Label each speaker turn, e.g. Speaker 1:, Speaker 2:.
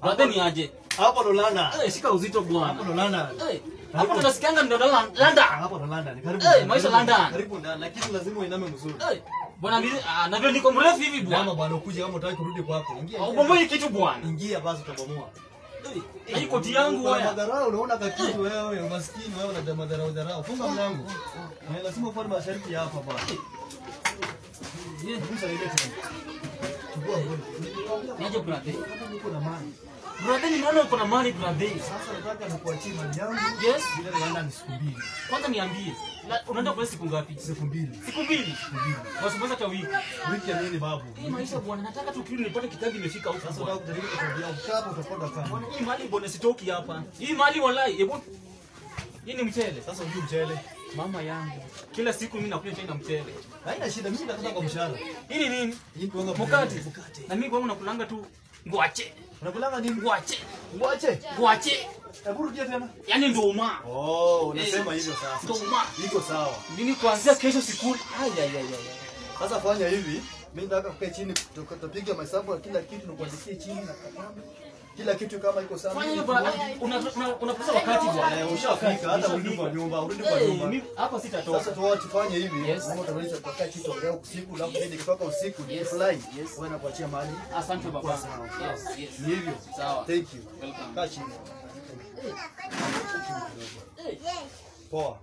Speaker 1: Brother ni aje?
Speaker 2: Hapo ndo London.
Speaker 1: Shika uzito bwana.
Speaker 2: Hapo ndo London.
Speaker 1: Hapo tunasikianga ndo London.
Speaker 2: Hapo ndo London. Karibu.
Speaker 1: Maisha London.
Speaker 2: Karibu ndani, lakini lazima uiname mzuri.
Speaker 1: Bwana mimi na vile niko mrefu hivi bwana.
Speaker 2: Bwana ukuje kama unataka kurudi kwako. Ingia.
Speaker 1: Ubomoi kitu bwana.
Speaker 2: Ingia basi utabomoa.
Speaker 1: Hii koti yangu wewe.
Speaker 2: Madharau unaona kakitu wewe, umaskini wewe na madharau. Funga mlango. Lazima ufuate masharti hapa bwana. Mbuza ile tena. Chukua mbona.
Speaker 1: Niaje brother?
Speaker 2: Uko na mali.
Speaker 1: Brother ni naona uko na mali brother.
Speaker 2: Sasa nataka nikuachie mali yangu.
Speaker 1: Yes.
Speaker 2: Bila London siku 2.
Speaker 1: Kwanza niambie. Unaenda kwa siku ngapi?
Speaker 2: Siku 2.
Speaker 1: Siku 2. Wasipasa hata wiki.
Speaker 2: Wiki ya nini babu?
Speaker 1: Maisha bwana, nataka tukirudi nipate kitabu imefika huko.
Speaker 2: Sasa unataka kujaribu kutabia ukapa utapata kama.
Speaker 1: Bwana hii mali bwana sitoki hapa. Hii mali wallahi, hebu. Hii ni mchele.
Speaker 2: Sasa unajua mchele.
Speaker 1: Mama yangu. Kila siku mimi nakula chai na mchele.
Speaker 2: Haina shida, mimi nataka kwa mshahara.
Speaker 1: Hii ni nini?
Speaker 2: Hii tuanga
Speaker 1: Mkate. Na mimi kwangu nakulanga tu ngwache.
Speaker 2: Unakulanga nini?
Speaker 1: Ngwache.
Speaker 2: Ngwache.
Speaker 1: Ngwache.
Speaker 2: Hebu rudia tena.
Speaker 1: Yaani ndoma.
Speaker 2: Oh, unasema hivyo sasa.
Speaker 1: Ndoma.
Speaker 2: Iko sawa.
Speaker 1: Mimi kuanzia kesho sikuli.
Speaker 2: Sasa fanya hivi, mimi nataka kukaa chini tutapiga mahesabu ya kila kitu na kuandikia chini na kalamu. Kila kitu kama iko sawa.
Speaker 1: Fanya hivyo unapasa wakati bwana.
Speaker 2: Ushafika hata urudi kwa nyumba, urudi kwa nyumba.
Speaker 1: Mimi hapa sitatoka.
Speaker 2: Sasa tufanye hivi, kama utamaliza kukaa kitu leo usiku, alafu mimi nikitoka usiku ni fly. Wewe nakuachia mali.
Speaker 1: Asante baba.
Speaker 2: Yes. Ni hivyo.
Speaker 1: Sawa.
Speaker 2: Thank you.
Speaker 1: Welcome.
Speaker 2: Kaa chini. Poa.